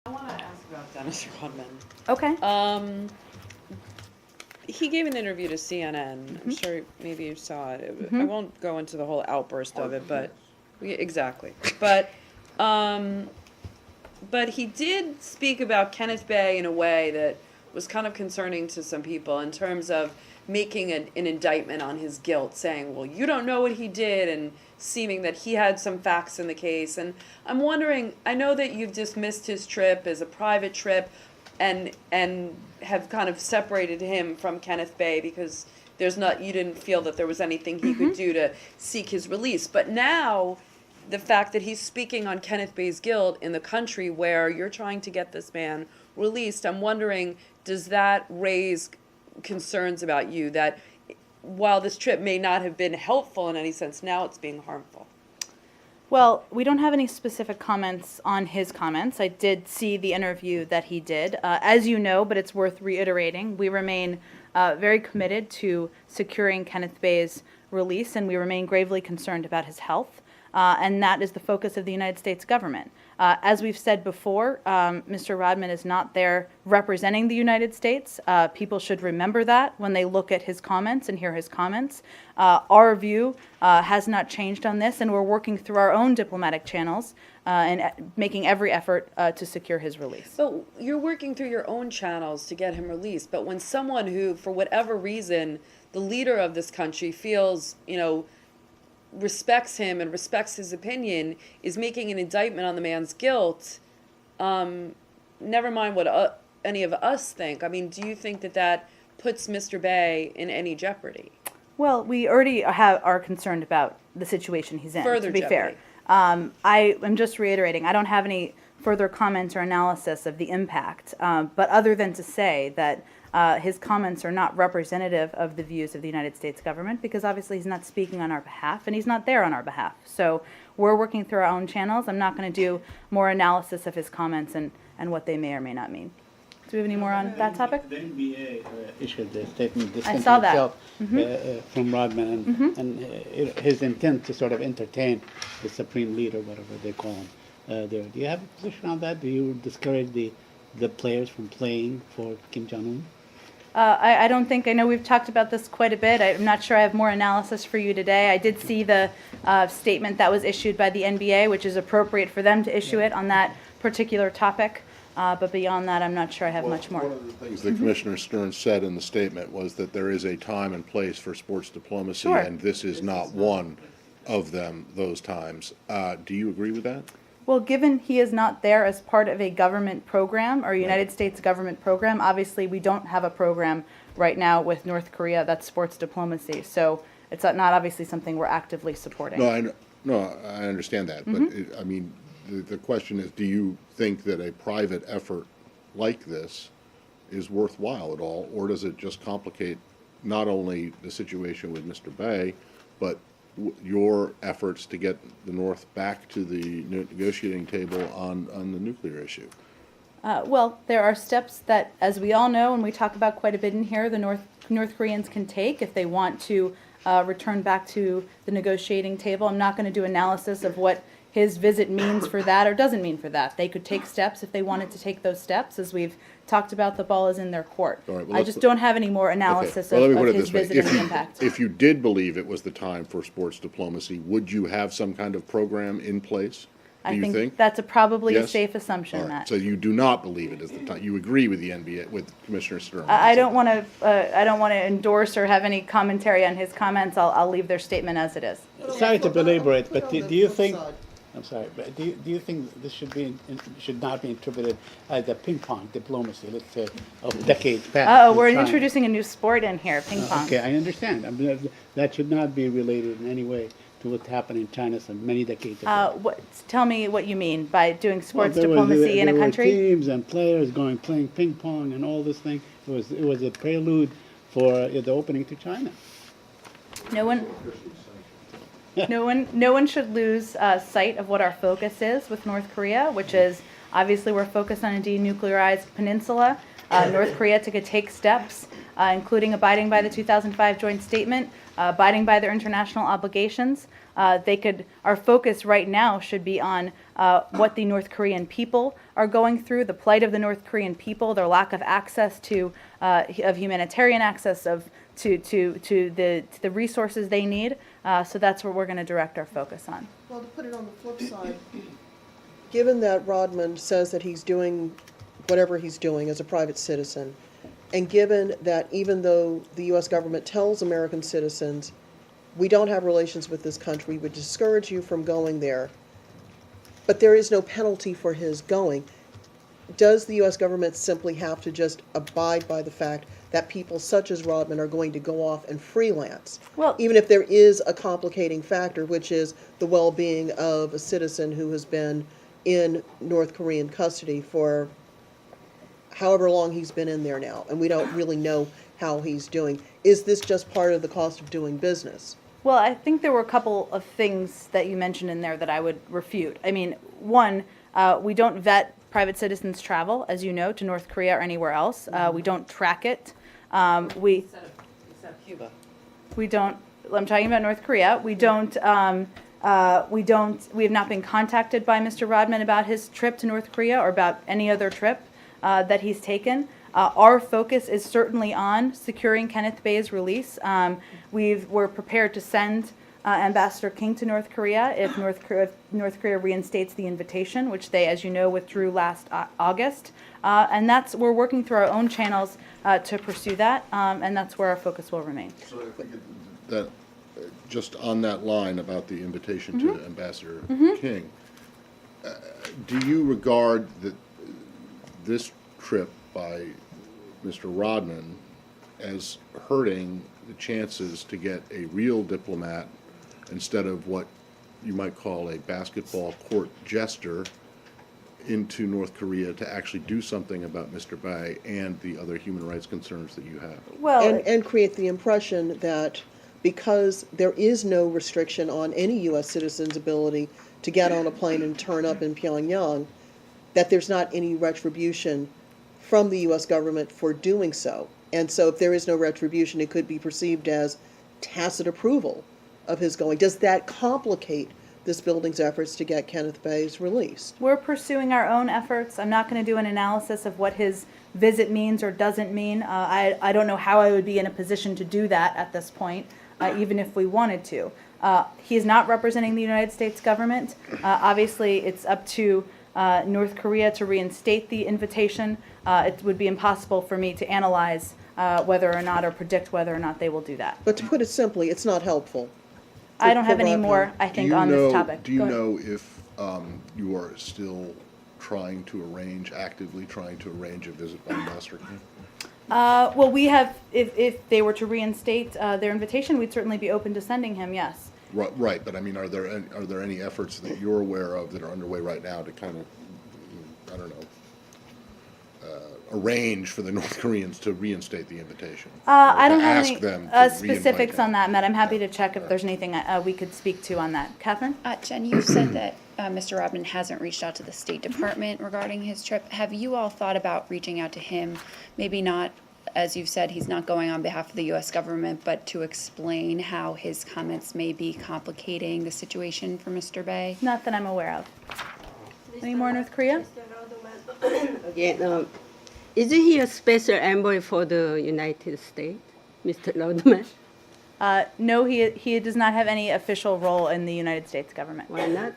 I want to ask about Dennis Rodman. Okay. He gave an interview to CNN. I'm sure maybe you saw it. I won't go into the whole outburst of it, but exactly. But he did speak about Kenneth Bae in a way that was kind of concerning to some people in terms of making an indictment on his guilt, saying, well, you don't know what he did, and seeming that he had some facts in the case. And I'm wondering, I know that you've dismissed his trip as a private trip and have kind of separated him from Kenneth Bae because you didn't feel that there was anything he could do to seek his release. But now the fact that he's speaking on Kenneth Bae's guilt in the country where you're trying to get this man released, I'm wondering, does that raise concerns about you that while this trip may not have been helpful in any sense, now it's being harmful? Well, we don't have any specific comments on his comments. I did see the interview that he did. As you know, but it's worth reiterating, we remain very committed to securing Kenneth Bae's release, and we remain gravely concerned about his health. And that is the focus of the United States government. As we've said before, Mr. Rodman is not there representing the United States. People should remember that when they look at his comments and hear his comments. Our view has not changed on this, and we're working through our own diplomatic channels and making every effort to secure his release. But you're working through your own channels to get him released. But when someone who, for whatever reason, the leader of this country feels, respects him and respects his opinion, is making an indictment on the man's guilt, never mind what any of us think. I mean, do you think that puts Mr. Bae in any jeopardy? Well, we already are concerned about the situation he's in, Further to be jeopardy. fair. I am just reiterating, I don't have any further comments or analysis of the impact, but other than to say that his comments are not representative of the views of the United States government, because obviously he's not speaking on our behalf and he's not there on our behalf. So we're working through our own channels. I'm not going to do more analysis of his comments and what they may or may not mean. Do we have any more on that topic? The NBA issued a statement I saw that. itself, from Rodman and his intent to sort of entertain the supreme leader, whatever they call him. There. Do you have a position on that? Do you discourage the players from playing for Kim Jong-un? I don't think, I know we've talked about this quite a bit. I'm not sure I have more analysis for you today. I did see the statement that was issued by the NBA, which is appropriate for them to issue it on that particular topic. But beyond that, I'm not sure I have much more. One of the things that Commissioner Stern said in the statement was that there is a time and place for sports diplomacy, Sure. and this is not one of them, those times. Do you agree with that? Well, given he is not there as part of a government program or a United States government program, obviously we don't have a program right now with North Korea that's sports diplomacy. So it's not obviously something we're actively supporting. No, I understand that, but I mean, the question is, do you think that a private effort like this is worthwhile at all, or does it just complicate not only the situation with Mr. Bae, but your efforts to get the North back to the negotiating table on the nuclear issue? Well, there are steps that, as we all know, and we talk about quite a bit in here, the North Koreans can take if they want to return back to the negotiating table. I'm not going to do analysis of what his visit means for that or doesn't mean for that. They could take steps if they wanted to take those steps. As we've talked about, the ball is in their court. All right, well, I just don't have any more analysis Okay. Well, let me put of it his this way. visit and the impact. If you did believe it was the time for sports diplomacy, would you have some kind of program in place? Do you think? That's probably a Yes? safe assumption, All right, Matt. so you do not believe it is the time. You agree with the NBA, with Commissioner Stern? I don't want to endorse or have any commentary on his comments. I'll leave their statement as it is. Sorry to belabor it, but do you think? I'm sorry, but do you think this should not be interpreted as a ping pong diplomacy, let's say, of decades past? Oh, with we're China? introducing a new sport in here, ping pong. Okay, I understand. I mean, that should not be related in any way to what happened in China some many decades ago. Tell me what you mean by doing sports Well, diplomacy in a country. There were teams and players playing ping pong and all this thing. It was a prelude for the opening to China. No one should lose sight of what our focus is with North Korea, which is obviously we're focused on a denuclearized peninsula. North Korea to take steps, including abiding by the 2005 joint statement, abiding by their international obligations. Our focus right now should be on what the North Korean people are going through, the plight of the North Korean people, their lack of access to, of humanitarian access to the resources they need. So that's what we're going to direct our focus on. Well, to put it on the flip side, given that Rodman says that he's doing whatever he's doing as a private citizen, and given that even though the U.S. government tells American citizens, we don't have relations with this country, we discourage you from going there, but there is no penalty for his going, does the U.S. government simply have to just abide by the fact that people such as Rodman are going to go off and freelance? Well, even if there is a complicating factor, which is the well-being of a citizen who has been in North Korean custody for however long he's been in there now, and we don't really know how he's doing. Is this just part of the cost of doing business? Well, I think there were a couple of things that you mentioned in there that I would refute. I mean, one, we don't vet private citizens' travel, as you know, to North Korea or anywhere else. We don't track it. Except Cuba. We don't. I'm talking about North Korea. We don't. We have not been contacted by Mr. Rodman about his trip to North Korea or about any other trip that he's taken. Our focus is certainly on securing Kenneth Bae's release. We're prepared to send Ambassador King to North Korea if North Korea reinstates the invitation, which they, as you know, withdrew last August. And we're working through our own channels to pursue that, and that's where our focus will remain. So if we could, just on that line about the invitation to Ambassador King, do you regard that this trip by Mr. Rodman as hurting the chances to get a real diplomat instead of what you might call a basketball court jester into North Korea to actually do something about Mr. Bae and the other human rights concerns that you have? Well, And create the impression that because there is no restriction on any U.S. citizen's ability to get on a plane and turn up in Pyongyang, that there's not any retribution from the U.S. government for doing so. And so if there is no retribution, it could be perceived as tacit approval of his going. Does that complicate this building's efforts to get Kenneth Bae's released? we're pursuing our own efforts. I'm not going to do an analysis of what his visit means or doesn't mean. I don't know how I would be in a position to do that at this point, even if we wanted to. He is not representing the United States government. Obviously, it's up to North Korea to reinstate the invitation. It would be impossible for me to analyze whether or not or predict whether or not they will do that. But to put it simply, it's not helpful. I don't have for any Rodman. more, I think, on this topic. Do you Go ahead. know if you are still actively trying to arrange a visit by Ambassador King? Well, we have, if they were to reinstate their invitation, we'd certainly be open to sending him, yes. Right, but I mean, are there any efforts that you're aware of that are underway right now to kind of, I don't know, arrange for the North Koreans to reinstate the invitation? I don't To have ask any them to specifics re-invite on that, Matt. I'm happy to check if there's anything we could speak to on that. Catherine? Jen, you said that Mr. Rodman hasn't reached out to the State Department regarding his trip. Have you all thought about reaching out to him? Maybe not, as you've said, he's not going on behalf of the U.S. government, but to explain how his comments may be complicating the situation for Mr. Bae? Not that I'm aware of. Any more North Korea? Again, isn't he a special envoy for the United States, Mr. Rodman? No, he does not have any official role in the United States government. Why not?